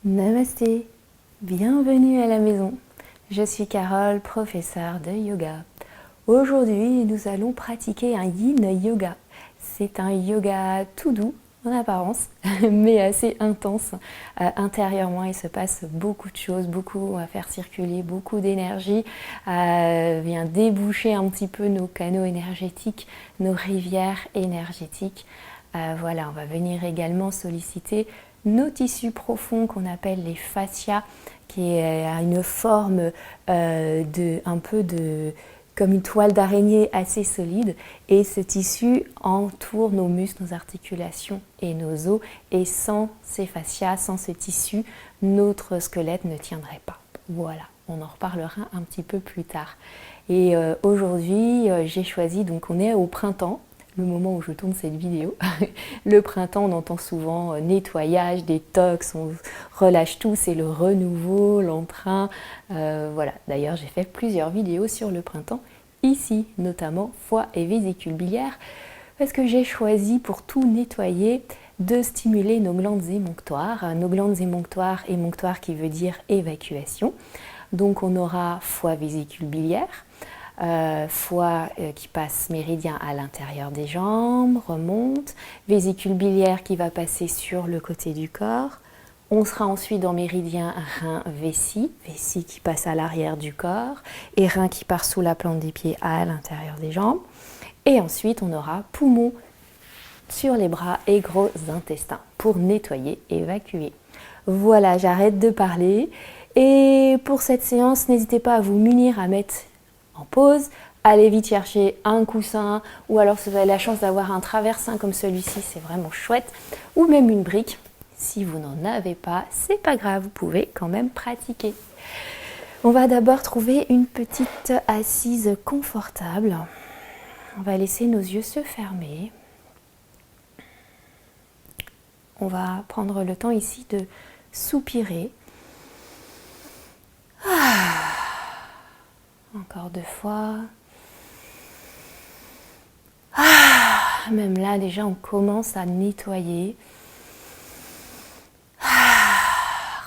Namasté, bienvenue à la maison. Je suis Carole, professeure de yoga. Aujourd'hui, nous allons pratiquer un yin yoga. C'est un yoga tout doux en apparence, mais assez intense. Intérieurement, il se passe beaucoup de choses, beaucoup à faire circuler, beaucoup d'énergie. Vient déboucher un petit peu nos canaux énergétiques, nos rivières énergétiques. Voilà, on va venir également solliciter nos tissus profonds qu'on appelle les fascias, qui a une forme comme une toile d'araignée assez solide, et ce tissu entoure nos muscles, nos articulations et nos os, et sans ces fascias, sans ce tissu, notre squelette ne tiendrait pas. Voilà, on en reparlera un petit peu plus tard. Et aujourd'hui, j'ai choisi, donc on est au printemps, le moment où je tourne cette vidéo. Le printemps, on entend souvent nettoyage, détox, on relâche tout, c'est le renouveau, l'entrain. Voilà, d'ailleurs j'ai fait plusieurs vidéos sur le printemps, ici notamment foie et vésicule biliaire, parce que j'ai choisi pour tout nettoyer de stimuler nos glandes émonctoires. Nos glandes émonctoires, émonctoire qui veut dire évacuation. Donc on aura foie, vésicule biliaire. Foie qui passe méridien à l'intérieur des jambes, remonte, vésicule biliaire qui va passer sur le côté du corps. On sera ensuite dans méridien rein vessie, vessie qui passe à l'arrière du corps et rein qui part sous la plante des pieds à l'intérieur des jambes. Et ensuite on aura poumon sur les bras et gros intestins pour nettoyer, évacuer. Voilà, j'arrête de parler. Et pour cette séance, n'hésitez pas à vous munir, à mettre en pause, allez vite chercher un coussin, ou alors si vous avez la chance d'avoir un traversin comme celui-ci, c'est vraiment chouette, ou même une brique. Si vous n'en avez pas, c'est pas grave, vous pouvez quand même pratiquer. On va d'abord trouver une petite assise confortable. On va laisser nos yeux se fermer. On va prendre le temps ici de soupirer. Encore 2 fois. Même là, déjà, on commence à nettoyer.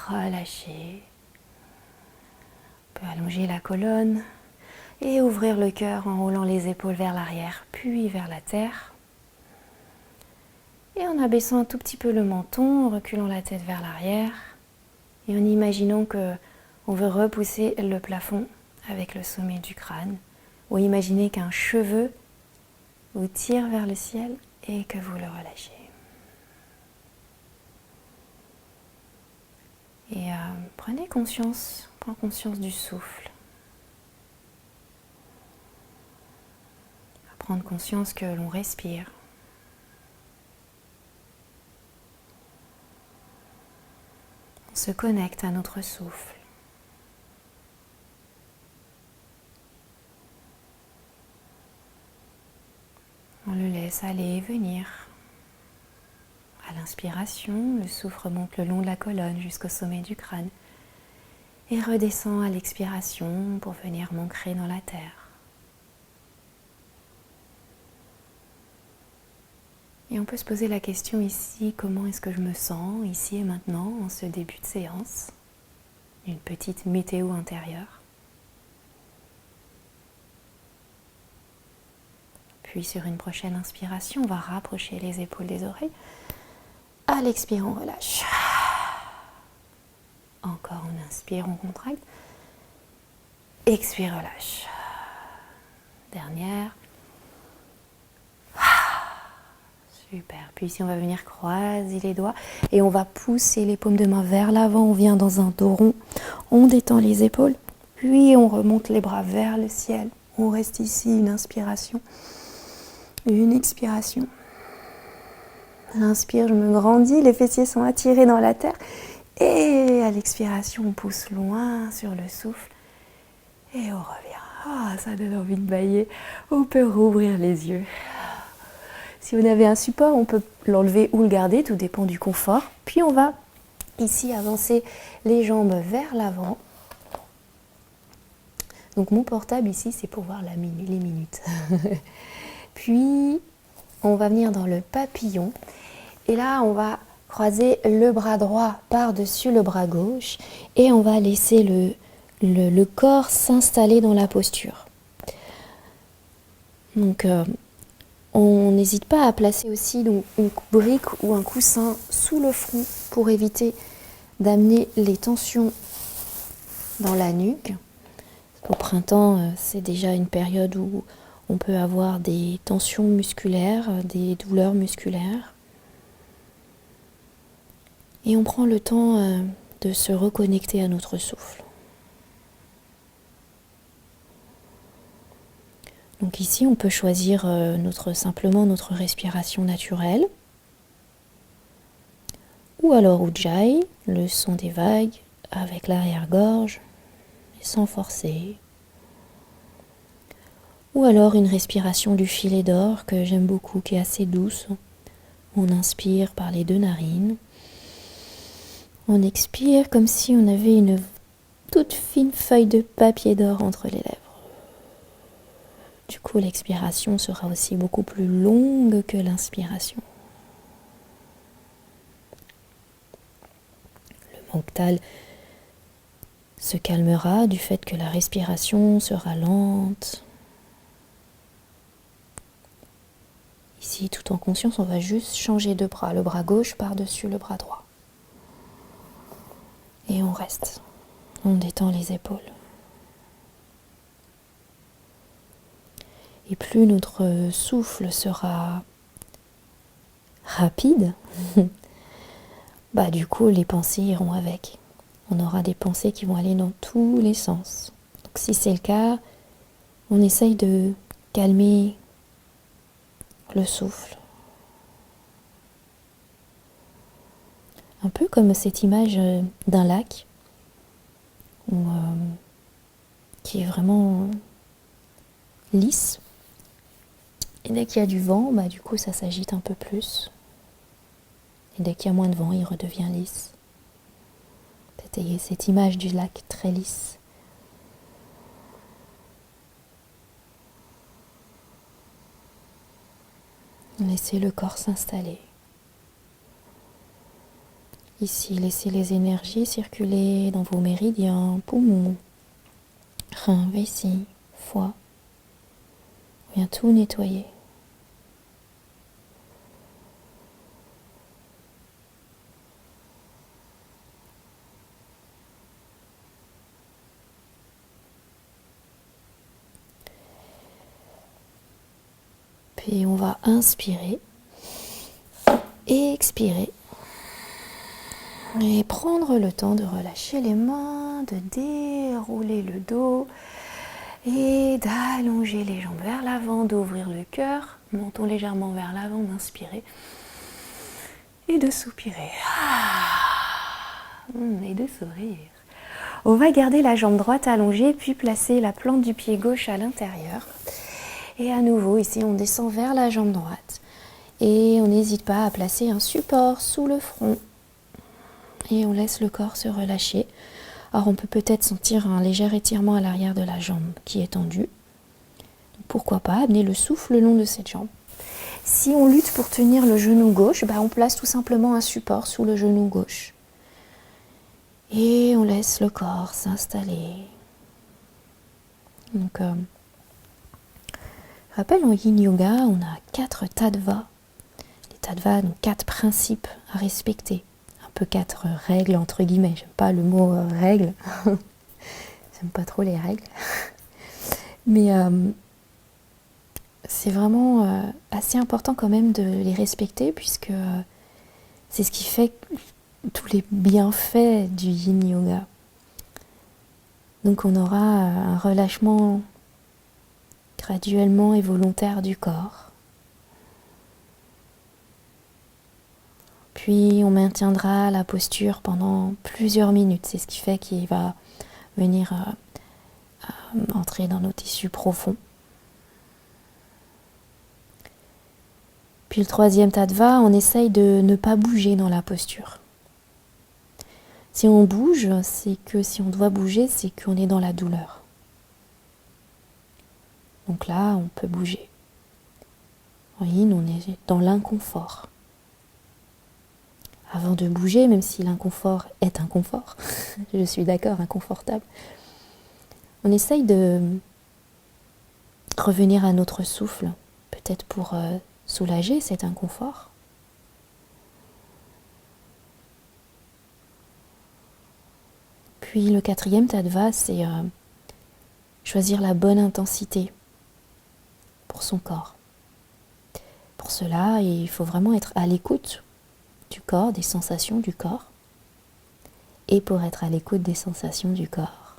Relâcher. On peut allonger la colonne et ouvrir le cœur en roulant les épaules vers l'arrière, puis vers la terre. Et en abaissant un tout petit peu le menton, en reculant la tête vers l'arrière. Et en imaginant qu'on veut repousser le plafond avec le sommet du crâne. Ou imaginez qu'un cheveu vous tire vers le ciel et que vous le relâchez. Et prenez conscience, prends conscience du souffle. Prendre conscience que l'on respire. On se connecte à notre souffle. On le laisse aller et venir. À l'inspiration, le souffle remonte le long de la colonne jusqu'au sommet du crâne et redescend à l'expiration pour venir m'ancrer dans la terre. Et on peut se poser la question ici, comment est-ce que je me sens ici et maintenant en ce début de séance? Une petite météo intérieure. Puis sur une prochaine inspiration, on va rapprocher les épaules des oreilles. À l'expire, on relâche. Encore, on inspire, on contracte. Expire, relâche. Dernière. Super. Puis ici, on va venir croiser les doigts et on va pousser les paumes de main vers l'avant. On vient dans un dos rond. On détend les épaules. Puis on remonte les bras vers le ciel. On reste ici, une inspiration. Une expiration. L'inspire, je me grandis, les fessiers sont attirés dans la terre. Et à l'expiration, on pousse loin sur le souffle. Et on revient. Ça donne envie de bâiller. On peut rouvrir les yeux. Si vous avez un support, on peut l'enlever ou le garder, tout dépend du confort. Puis on va ici avancer les jambes vers l'avant. Donc mon portable ici, c'est pour voir les minutes. Puis on va venir dans le papillon. Et là, on va croiser le bras droit par-dessus le bras gauche et on va laisser le corps s'installer dans la posture. Donc, on n'hésite pas à placer aussi donc, une brique ou un coussin sous le front pour éviter d'amener les tensions dans la nuque. Au printemps, c'est déjà une période où on peut avoir des tensions musculaires, des douleurs musculaires. Et on prend le temps de se reconnecter à notre souffle. Donc ici, on peut choisir simplement notre respiration naturelle. Ou alors Ujjayi, le son des vagues avec l'arrière-gorge, sans forcer. Ou alors une respiration du filet d'or que j'aime beaucoup, qui est assez douce. On inspire par les 2 narines. On expire comme si on avait une toute fine feuille de papier d'or entre les lèvres. Du coup, l'expiration sera aussi beaucoup plus longue que l'inspiration. Le Moktal se calmera du fait que la respiration sera lente. Ici, tout en conscience, on va juste changer de bras, le bras gauche par-dessus le bras droit. Et on reste. On détend les épaules. Et plus notre souffle sera rapide, du coup les pensées iront avec. On aura des pensées qui vont aller dans tous les sens. Donc si c'est le cas, on essaye de calmer le souffle. Un peu comme cette image d'un lac qui est vraiment lisse. Et dès qu'il y a du vent, du coup ça s'agite un peu plus. Et dès qu'il y a moins de vent, il redevient lisse. Cette image du lac très lisse. Laissez le corps s'installer. Ici, laissez les énergies circuler dans vos méridiens, poumons, reins, vessie, foie. On vient tout nettoyer. Puis on va inspirer, expirer et prendre le temps de relâcher les mains, de dérouler le dos et d'allonger les jambes vers l'avant, d'ouvrir le cœur, menton légèrement vers l'avant, d'inspirer et de soupirer et de sourire. On va garder la jambe droite allongée puis placer la plante du pied gauche à l'intérieur. Et à nouveau, ici, on descend vers la jambe droite. Et on n'hésite pas à placer un support sous le front. Et on laisse le corps se relâcher. Alors, on peut peut-être sentir un léger étirement à l'arrière de la jambe qui est tendue. Pourquoi pas amener le souffle le long de cette jambe. Si on lutte pour tenir le genou gauche, on place tout simplement un support sous le genou gauche. Et on laisse le corps s'installer. Donc, rappel, en Yin Yoga, on a 4 tattvas. Les tattvas, donc 4 principes à respecter. Un peu 4 règles, entre guillemets. J'aime pas le mot règle. J'aime pas trop les règles. Mais c'est vraiment assez important quand même de les respecter, puisque c'est ce qui fait tous les bienfaits du Yin Yoga. Donc on aura un relâchement graduellement et volontaire du corps. Puis on maintiendra la posture pendant plusieurs minutes. C'est ce qui fait qu'il va venir entrer dans nos tissus profonds. Puis le 3e tattva, on essaye de ne pas bouger dans la posture. Si on bouge, c'est que si on doit bouger, c'est qu'on est dans la douleur. Donc là, on peut bouger. En Yin, on est dans l'inconfort. avant de bouger, même si l'inconfort est un confort, je suis d'accord, inconfortable, on essaye de revenir à notre souffle, peut-être pour soulager cet inconfort. Puis le 4e tattva, c'est choisir la bonne intensité pour son corps. Pour cela, il faut vraiment être à l'écoute du corps, des sensations du corps. Et pour être à l'écoute des sensations du corps,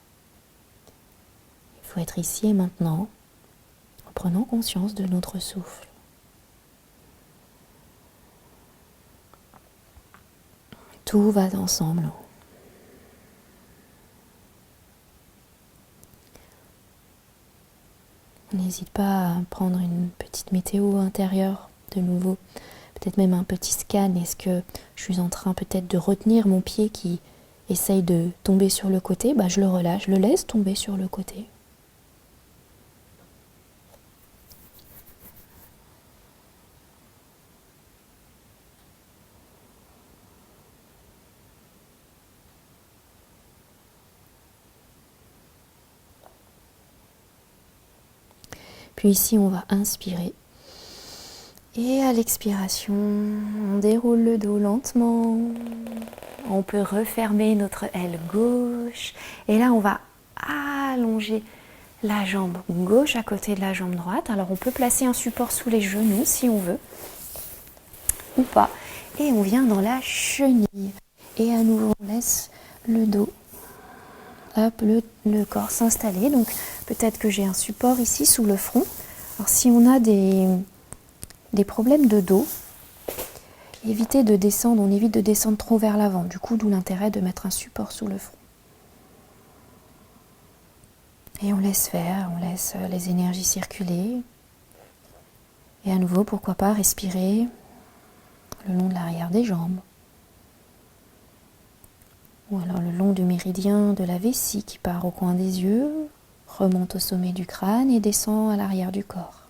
il faut être ici et maintenant, en prenant conscience de notre souffle. Tout va ensemble. On n'hésite pas à prendre une petite météo intérieure de nouveau, peut-être même un petit scan. Est-ce que je suis en train peut-être de retenir mon pied qui essaye de tomber sur le côté? Je le relâche, je le laisse tomber sur le côté. Puis ici, on va inspirer. Et à l'expiration, on déroule le dos lentement. On peut refermer notre aile gauche. Et là, on va allonger la jambe gauche à côté de la jambe droite. Alors, on peut placer un support sous les genoux si on veut, ou pas. Et on vient dans la chenille. Et à nouveau, on laisse le dos, hop, le corps s'installer. Donc, peut-être que j'ai un support ici sous le front. Alors, si on a des problèmes de dos, évitez de descendre, on évite de descendre trop vers l'avant. Du coup, d'où l'intérêt de mettre un support sous le front. Et on laisse faire, on laisse les énergies circuler. Et à nouveau, pourquoi pas respirer le long de l'arrière des jambes. Ou alors le long du méridien de la vessie qui part au coin des yeux, remonte au sommet du crâne et descend à l'arrière du corps.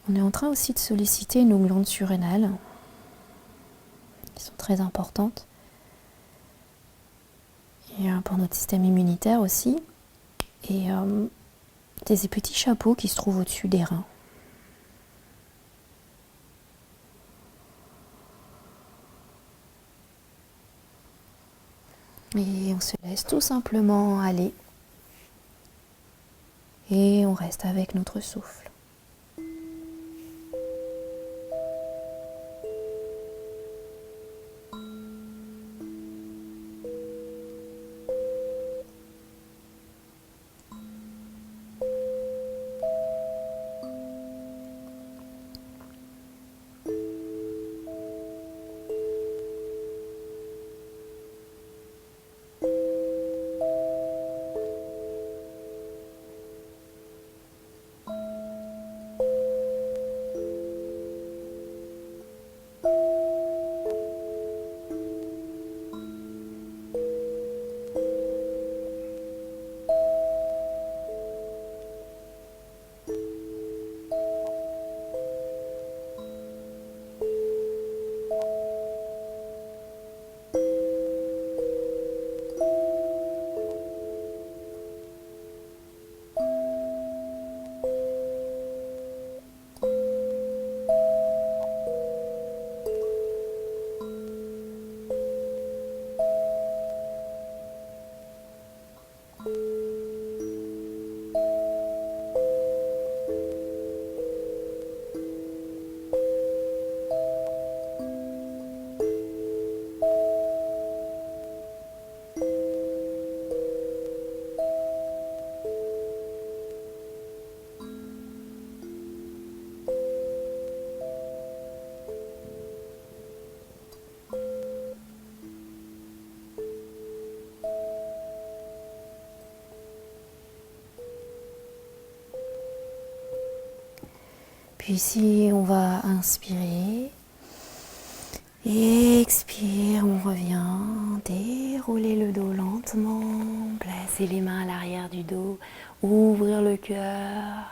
On est en train aussi de solliciter nos glandes surrénales, qui sont très importantes, et pour notre système immunitaire aussi, et des petits chapeaux qui se trouvent au-dessus des reins. Et on se laisse tout simplement aller, et on reste avec notre souffle. Puis ici, on va inspirer. Et expire, on revient. Dérouler le dos lentement. Placer les mains à l'arrière du dos. Ouvrir le cœur.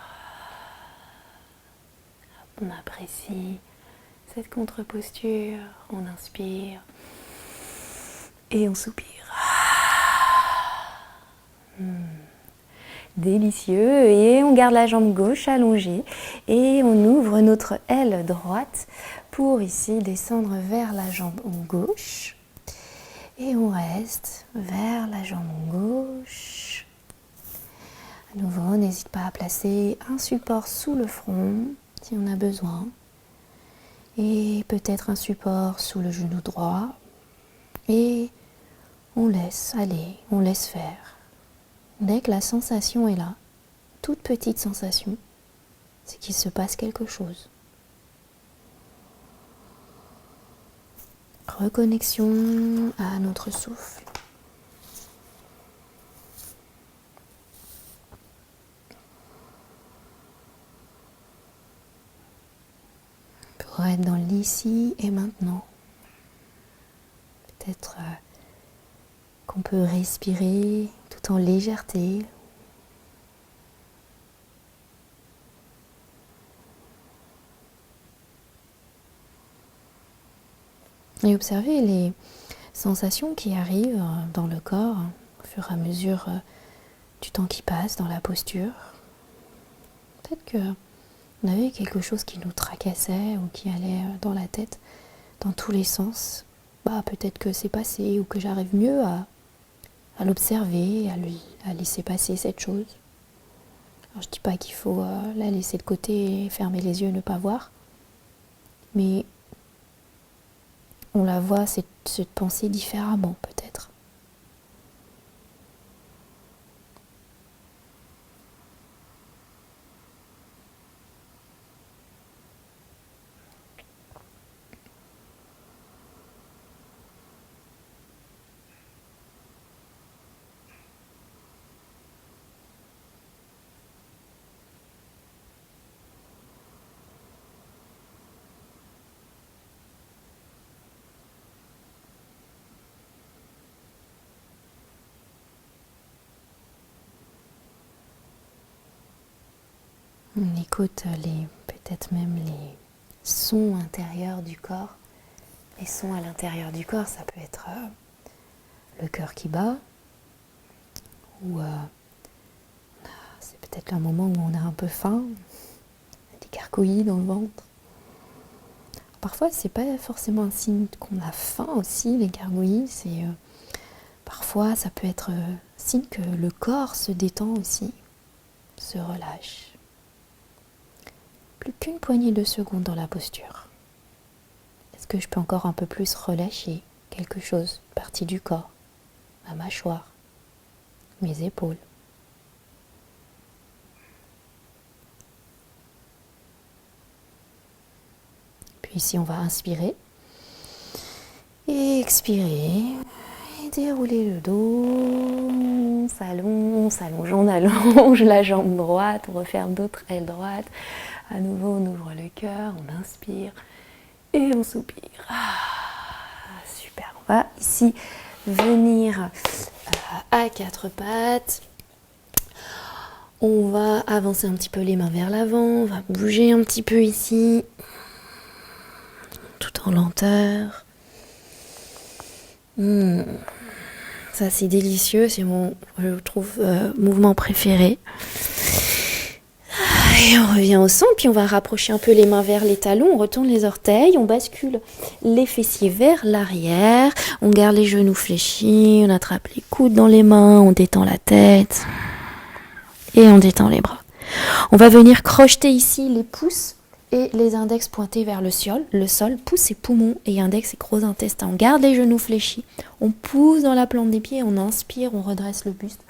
On apprécie cette contre-posture. On inspire et on soupire. Délicieux. Et on garde la jambe gauche allongée et on ouvre notre aile droite pour ici descendre vers la jambe gauche. Et on reste vers la jambe gauche. À nouveau, n'hésite pas à placer un support sous le front si on a besoin. Et peut-être un support sous le genou droit. Et on laisse aller, on laisse faire. Dès que la sensation est là, toute petite sensation, c'est qu'il se passe quelque chose. Reconnexion à notre souffle. Pour être dans l'ici et maintenant. Peut-être qu'on peut respirer tout en légèreté. Et observer les sensations qui arrivent dans le corps au fur et à mesure du temps qui passe dans la posture. Peut-être qu'on avait quelque chose qui nous tracassait ou qui allait dans la tête, dans tous les sens. Peut-être que c'est passé ou que j'arrive mieux à l'observer, à laisser passer cette chose. Alors, je ne dis pas qu'il faut la laisser de côté, fermer les yeux, ne pas voir. Mais on la voit, cette pensée différemment peut-être. On écoute peut-être même les sons intérieurs du corps. Les sons à l'intérieur du corps, ça peut être le cœur qui bat, ou c'est peut-être un moment où on a un peu faim, des gargouillis dans le ventre. Parfois, c'est pas forcément un signe qu'on a faim aussi, les gargouillis. Parfois, ça peut être signe que le corps se détend aussi, se relâche. Plus qu'une poignée de secondes dans la posture. Est-ce que je peux encore un peu plus relâcher quelque chose, partie du corps, ma mâchoire, mes épaules? Puis ici, on va inspirer et expirer et dérouler le dos. On s'allonge, on allonge la jambe droite, on referme d'autres ailes droites. À nouveau, on ouvre le cœur, on inspire et on soupire. Super. On va ici venir à quatre pattes. On va avancer un petit peu les mains vers l'avant. On va bouger un petit peu ici, tout en lenteur. Ça, c'est délicieux. C'est mon, je trouve, mouvement préféré. Et on revient au centre, puis on va rapprocher un peu les mains vers les talons, on retourne les orteils, on bascule les fessiers vers l'arrière, on garde les genoux fléchis, on attrape les coudes dans les mains, on détend la tête et on détend les bras. On va venir crocheter ici les pouces et les index pointés vers le sol, pouces et poumons et index et gros intestin. On garde les genoux fléchis, on pousse dans la plante des pieds, on inspire, on redresse le buste,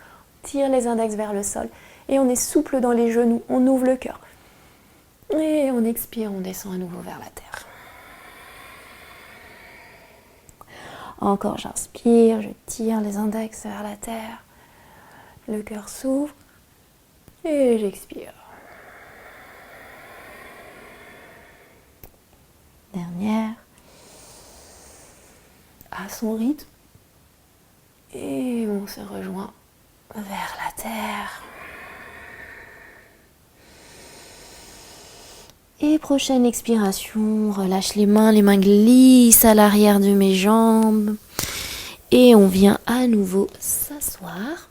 on tire les index vers le sol. Et on est souple dans les genoux, on ouvre le cœur. Et on expire, on descend à nouveau vers la terre. Encore, j'inspire, je tire les index vers la terre. Le cœur s'ouvre. Et j'expire. Dernière. À son rythme. Et on se rejoint vers la terre. Et prochaine expiration, relâche les mains glissent à l'arrière de mes jambes. Et on vient à nouveau s'asseoir.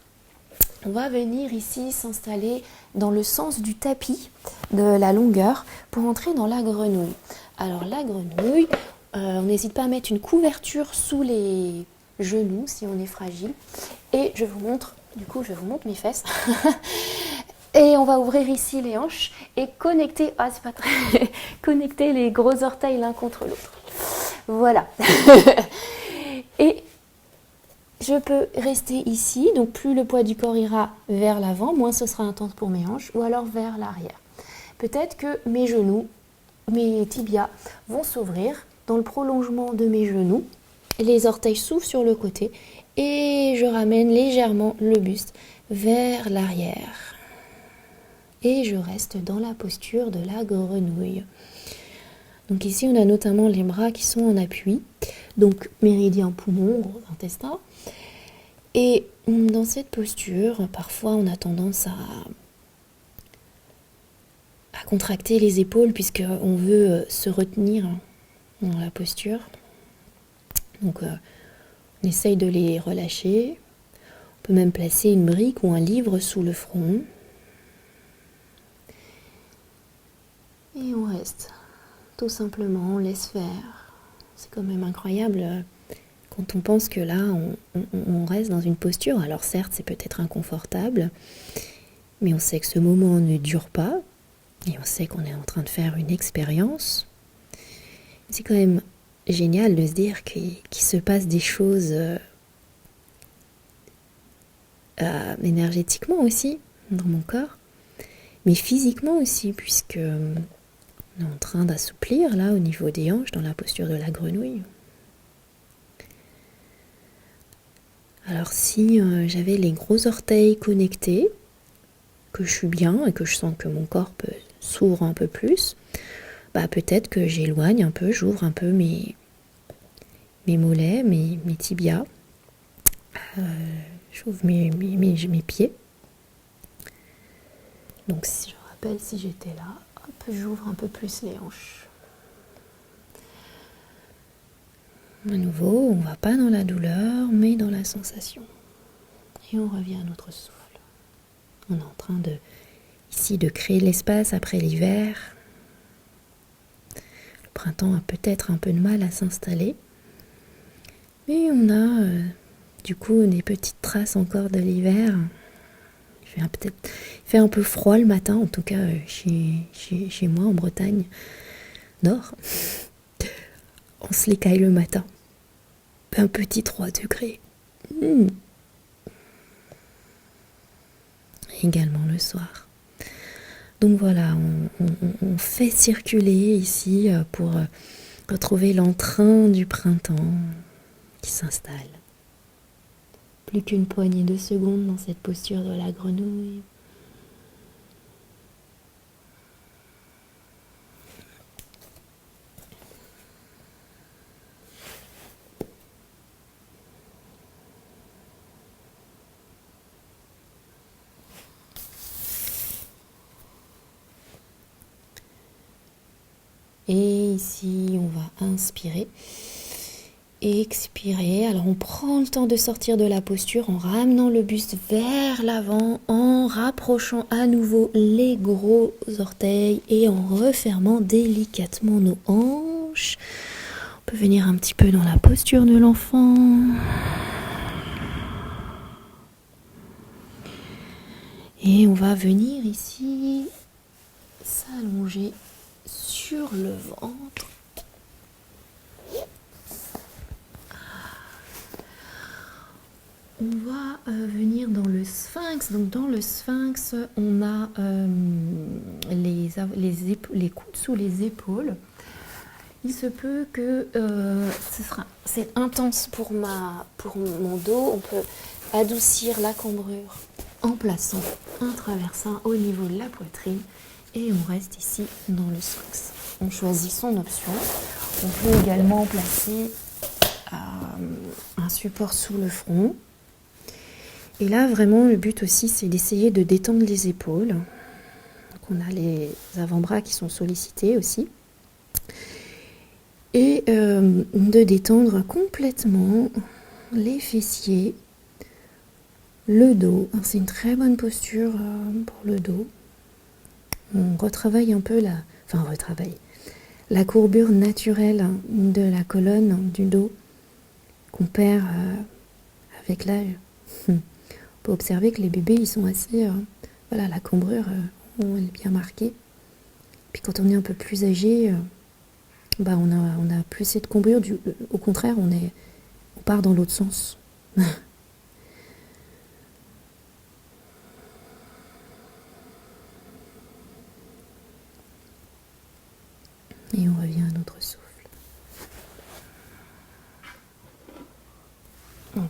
On va venir ici s'installer dans le sens du tapis, de la longueur, pour entrer dans la grenouille. Alors la grenouille, on n'hésite pas à mettre une couverture sous les genoux si on est fragile. Et je vous montre mes fesses. Et on va ouvrir ici les hanches et connecter, connecter les gros orteils l'un contre l'autre. Voilà. Et je peux rester ici, donc plus le poids du corps ira vers l'avant, moins ce sera intense pour mes hanches, ou alors vers l'arrière. Peut-être que mes genoux, mes tibias vont s'ouvrir dans le prolongement de mes genoux. Les orteils s'ouvrent sur le côté et je ramène légèrement le buste vers l'arrière. Et je reste dans la posture de la grenouille. Donc ici, on a notamment les bras qui sont en appui. Donc méridien poumon, gros intestin. Et dans cette posture, parfois on a tendance à contracter les épaules puisqu'on veut se retenir dans la posture. Donc on essaye de les relâcher. On peut même placer une brique ou un livre sous le front. Et on reste. Tout simplement, on laisse faire. C'est quand même incroyable quand on pense que là, on reste dans une posture. Alors certes, c'est peut-être inconfortable, mais on sait que ce moment ne dure pas. Et on sait qu'on est en train de faire une expérience. C'est quand même génial de se dire qu'il se passe des choses énergétiquement aussi, dans mon corps, mais physiquement aussi, puisque on est en train d'assouplir là au niveau des hanches dans la posture de la grenouille. Alors si j'avais les gros orteils connectés, que je suis bien et que je sens que mon corps s'ouvre un peu plus, peut-être que j'éloigne un peu, j'ouvre un peu mes mollets, mes tibias, j'ouvre mes pieds. Donc si je rappelle, si j'étais là, j'ouvre un peu plus les hanches. À nouveau, on ne va pas dans la douleur, mais dans la sensation. Et on revient à notre souffle. On est en train ici de créer l'espace après l'hiver. Le printemps a peut-être un peu de mal à s'installer. Mais on a du coup des petites traces encore de l'hiver. Il fait un peu froid le matin, en tout cas chez moi en Bretagne Nord. On se l'écaille le matin. Un petit 3 degrés. Également le soir. Donc voilà, on fait circuler ici pour retrouver l'entrain du printemps qui s'installe. Plus qu'une poignée de secondes dans cette posture de la grenouille. Et ici, on va inspirer. Expirer, alors on prend le temps de sortir de la posture en ramenant le buste vers l'avant, en rapprochant à nouveau les gros orteils et en refermant délicatement nos hanches. On peut venir un petit peu dans la posture de l'enfant. Et on va venir ici s'allonger sur le ventre. On va venir dans le sphinx. Donc dans le sphinx, on a les coudes sous les épaules. Il se peut que c'est intense pour mon dos. On peut adoucir la cambrure en plaçant un traversin au niveau de la poitrine. Et on reste ici dans le sphinx. On choisit son option. On peut également placer un support sous le front. Et là, vraiment, le but aussi, c'est d'essayer de détendre les épaules on a les avant-bras qui sont sollicités aussi. Et de détendre complètement les fessiers, le dos. C'est une très bonne posture pour le dos. On retravaille un peu la courbure naturelle de la colonne, du dos, qu'on perd avec l'âge. On peut observer que les bébés, ils sont assez... la cambrure, elle est bien marquée. Puis quand on est un peu plus âgé, on a plus cette cambrure. Au contraire, on part dans l'autre sens. Et on revient à notre souffle. Donc,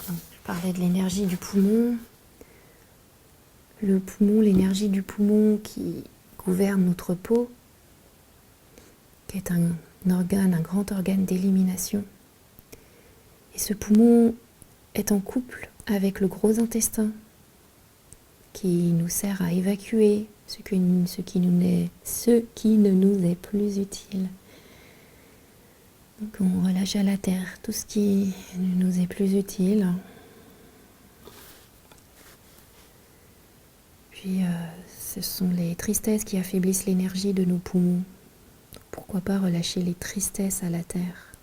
je parlais de l'énergie du poumon. Le poumon, l'énergie du poumon qui gouverne notre peau, qui est un grand organe d'élimination. Et ce poumon est en couple avec le gros intestin qui nous sert à évacuer ce qui ne nous est plus utile. Donc on relâche à la terre tout ce qui ne nous est plus utile. Puis ce sont les tristesses qui affaiblissent l'énergie de nos poumons. Pourquoi pas relâcher les tristesses à la terre.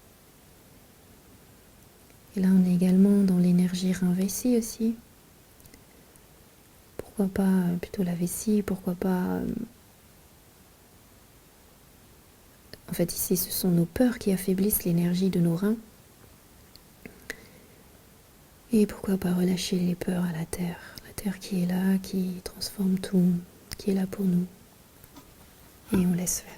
Et là on est également dans l'énergie rein-vessie aussi. Pourquoi pas plutôt la vessie, pourquoi pas... En fait ici ce sont nos peurs qui affaiblissent l'énergie de nos reins. Et pourquoi pas relâcher les peurs à la terre. La terre qui est là, qui transforme tout, qui est là pour nous. Et on laisse faire.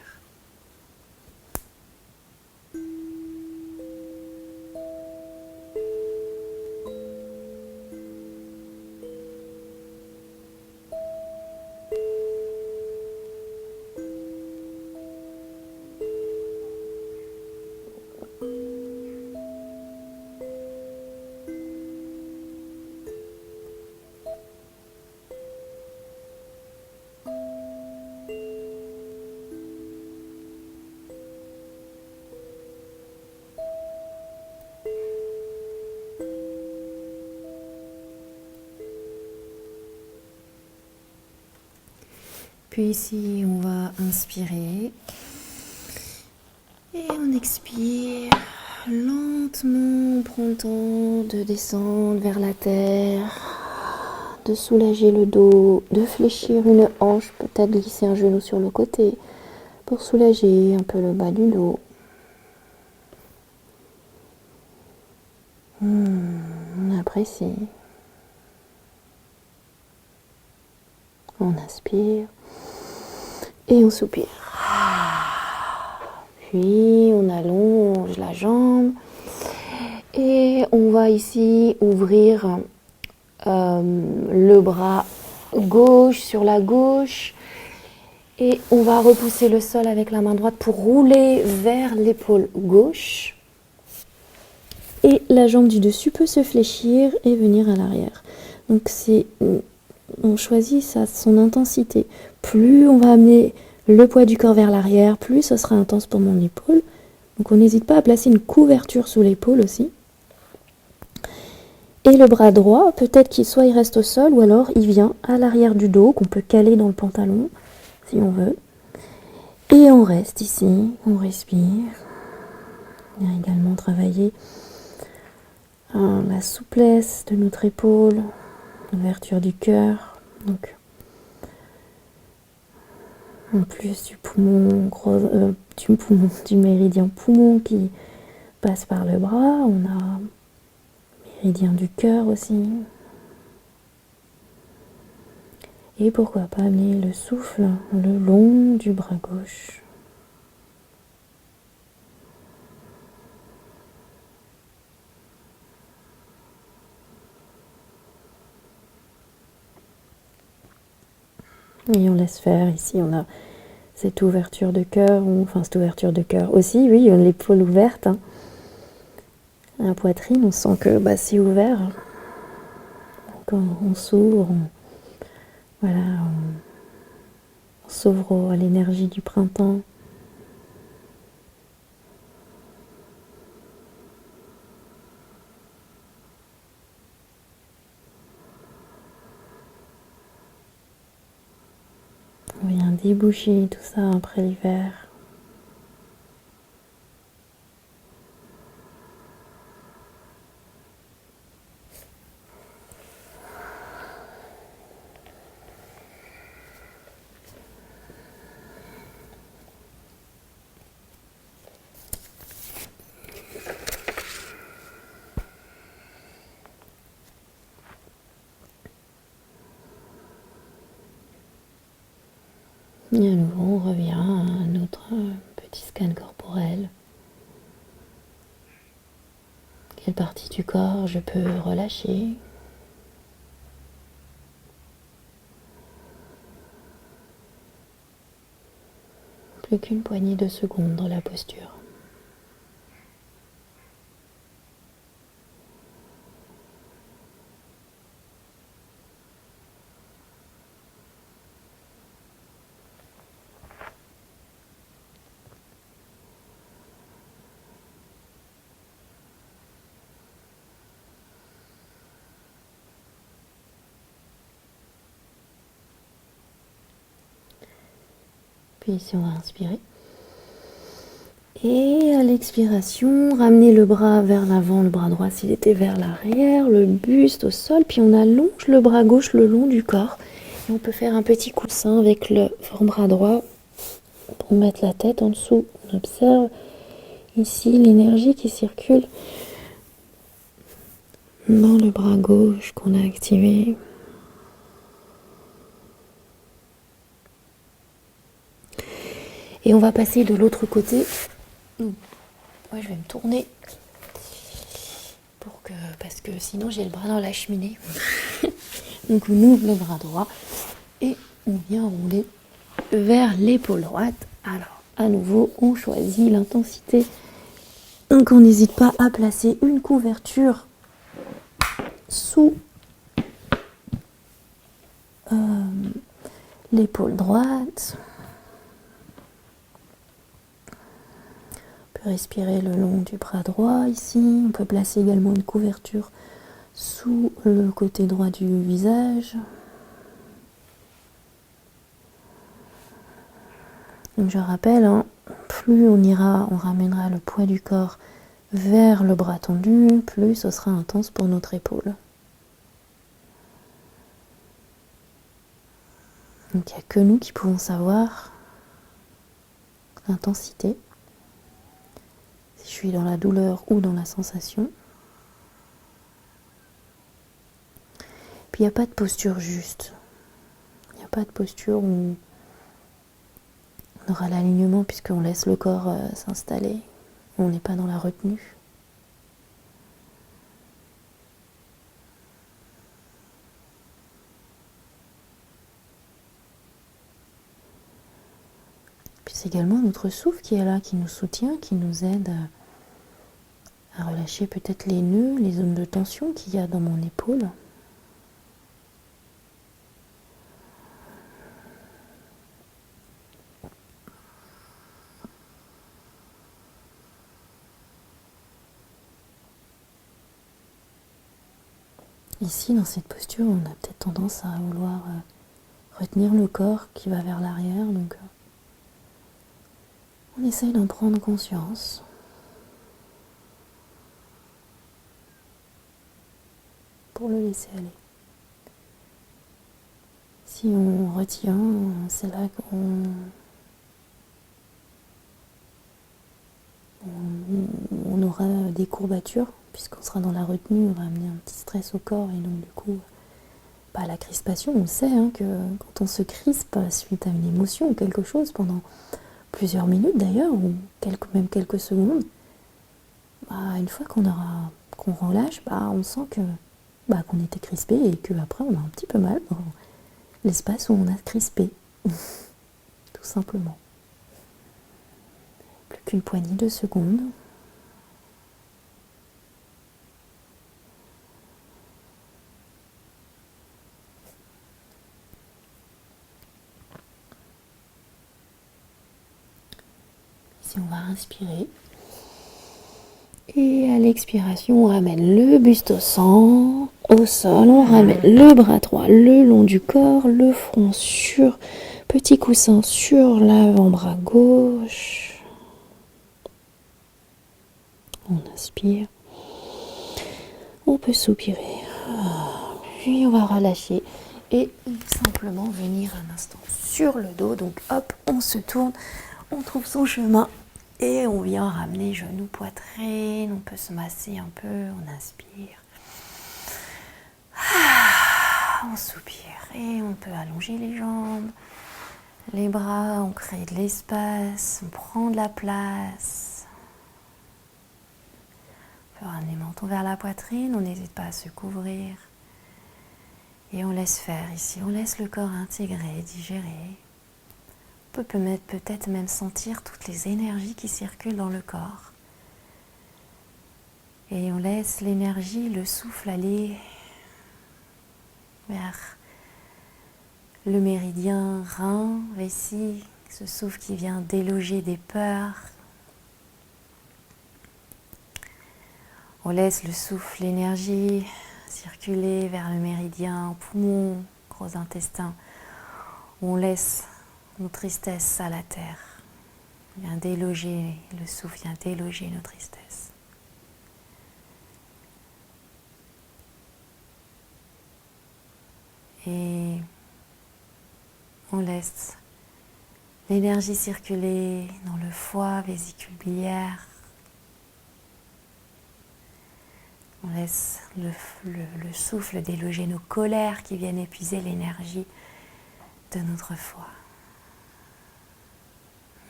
Puis ici, on va inspirer et on expire. Lentement, on prend le temps de descendre vers la terre, de soulager le dos, de fléchir une hanche, peut-être glisser un genou sur le côté pour soulager un peu le bas du dos. On apprécie. On inspire. Et on soupire. Puis on allonge la jambe. Et on va ici ouvrir le bras gauche sur la gauche. Et on va repousser le sol avec la main droite pour rouler vers l'épaule gauche. Et la jambe du dessus peut se fléchir et venir à l'arrière. Donc on choisit son intensité. Plus on va amener le poids du corps vers l'arrière, plus ce sera intense pour mon épaule. Donc on n'hésite pas à placer une couverture sous l'épaule aussi. Et le bras droit, peut-être qu'il reste au sol ou alors il vient à l'arrière du dos, qu'on peut caler dans le pantalon, si on veut. Et on reste ici, on respire. On a également travaillé la souplesse de notre épaule, l'ouverture du cœur. Donc, en plus du poumon, du méridien poumon qui passe par le bras, on a le méridien du cœur aussi. Et pourquoi pas amener le souffle le long du bras gauche. Et on laisse faire. Ici, on a cette ouverture de cœur, cette ouverture de cœur aussi, oui, l'épaule ouverte. La poitrine, on sent que c'est ouvert. Donc on s'ouvre, Voilà, on s'ouvre à l'énergie du printemps. On vient déboucher tout ça après l'hiver. Et à nouveau, on revient à notre petit scan corporel. Quelle partie du corps je peux relâcher? Plus qu'une poignée de secondes dans la posture. Puis ici, on va inspirer. Et à l'expiration, ramener le bras vers l'avant, le bras droit s'il était vers l'arrière, le buste au sol, puis on allonge le bras gauche le long du corps. Et on peut faire un petit coussin avec le bras droit pour mettre la tête en dessous. On observe ici l'énergie qui circule dans le bras gauche qu'on a activé. Et on va passer de l'autre côté. Moi, je vais me tourner parce que sinon j'ai le bras dans la cheminée. Donc on ouvre le bras droit et on vient rouler vers l'épaule droite. Alors, à nouveau, on choisit l'intensité. Donc on n'hésite pas à placer une couverture sous l'épaule droite. Respirer le long du bras droit ici. On peut placer également une couverture sous le côté droit du visage. Donc je rappelle, plus on ramènera le poids du corps vers le bras tendu, plus ce sera intense pour notre épaule. Donc il n'y a que nous qui pouvons savoir l'intensité. Si je suis dans la douleur ou dans la sensation. Puis il n'y a pas de posture juste. Il n'y a pas de posture où on aura l'alignement puisqu'on laisse le corps s'installer. On n'est pas dans la retenue. Puis c'est également notre souffle qui est là, qui nous soutient, qui nous aide à relâcher peut-être les nœuds, les zones de tension qu'il y a dans mon épaule. Ici, dans cette posture, on a peut-être tendance à vouloir retenir le corps qui va vers l'arrière, donc on essaye d'en prendre conscience. Pour le laisser aller. Si on retient, c'est là qu'on aura des courbatures, puisqu'on sera dans la retenue, on va amener un petit stress au corps, et donc du coup, pas la crispation. On sait que quand on se crispe suite à une émotion ou quelque chose, pendant plusieurs minutes d'ailleurs, ou même quelques secondes, une fois qu'on relâche, on sent qu'on était crispé et qu'après on a un petit peu mal dans l'espace où on a crispé, tout simplement. Plus qu'une poignée de secondes. on va inspirer. Et à l'expiration, on ramène le buste au sol, on ramène le bras droit le long du corps, le front sur, petit coussin sur l'avant-bras gauche. On inspire. On peut soupirer. Puis on va relâcher et simplement venir un instant sur le dos. Donc hop, on se tourne, on trouve son chemin. Et on vient ramener genoux, poitrine, on peut se masser un peu, on inspire. On soupire et on peut allonger les jambes, les bras, on crée de l'espace, on prend de la place. On peut ramener le menton vers la poitrine, on n'hésite pas à se couvrir. Et on laisse faire ici, on laisse le corps intégrer, digérer. On peut peut-être même sentir toutes les énergies qui circulent dans le corps. Et on laisse l'énergie, le souffle aller vers le méridien rein, vessie, ce souffle qui vient déloger des peurs. On laisse le souffle, l'énergie circuler vers le méridien poumon, gros intestin. On laisse nos tristesses à la terre. Vient déloger, le souffle vient déloger nos tristesses. Et on laisse l'énergie circuler dans le foie, vésicule biliaire. On laisse le souffle déloger nos colères qui viennent épuiser l'énergie de notre foie.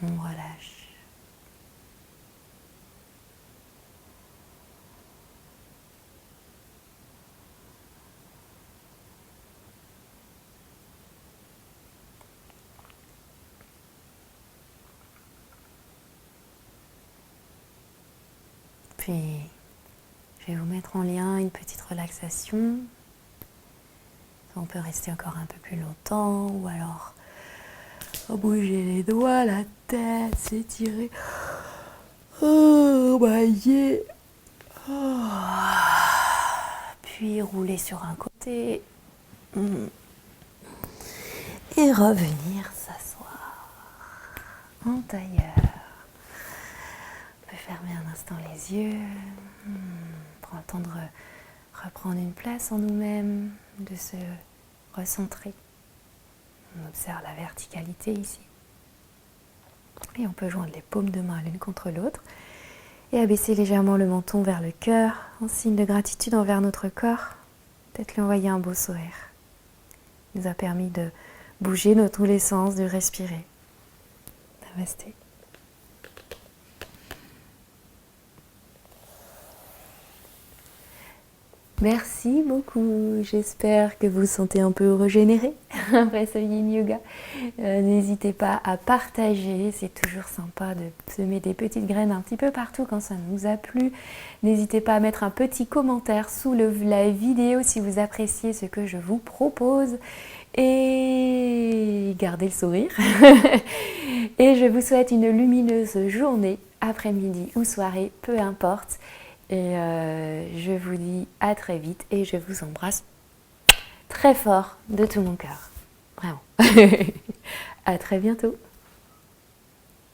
On relâche. Puis, je vais vous mettre en lien une petite relaxation. On peut rester encore un peu plus longtemps ou alors bouger les doigts, la tête, s'étirer. Bailler. Puis rouler sur un côté. Et revenir s'asseoir en tailleur. On peut fermer un instant les yeux. Prendre le temps de reprendre une place en nous-mêmes, de se recentrer. On observe la verticalité ici. Et on peut joindre les paumes de main l'une contre l'autre et abaisser légèrement le menton vers le cœur en signe de gratitude envers notre corps. Peut-être lui envoyer un beau sourire. Il nous a permis de bouger dans tous les sens, de respirer. Namasté. Merci beaucoup, j'espère que vous vous sentez un peu régénéré après ce yin yoga. N'hésitez pas à partager, c'est toujours sympa de semer des petites graines un petit peu partout quand ça nous a plu. N'hésitez pas à mettre un petit commentaire sous la vidéo si vous appréciez ce que je vous propose. Et gardez le sourire. Et je vous souhaite une lumineuse journée, après-midi ou soirée, peu importe. Et je vous dis à très vite et je vous embrasse très fort de tout mon cœur. Vraiment. À très bientôt.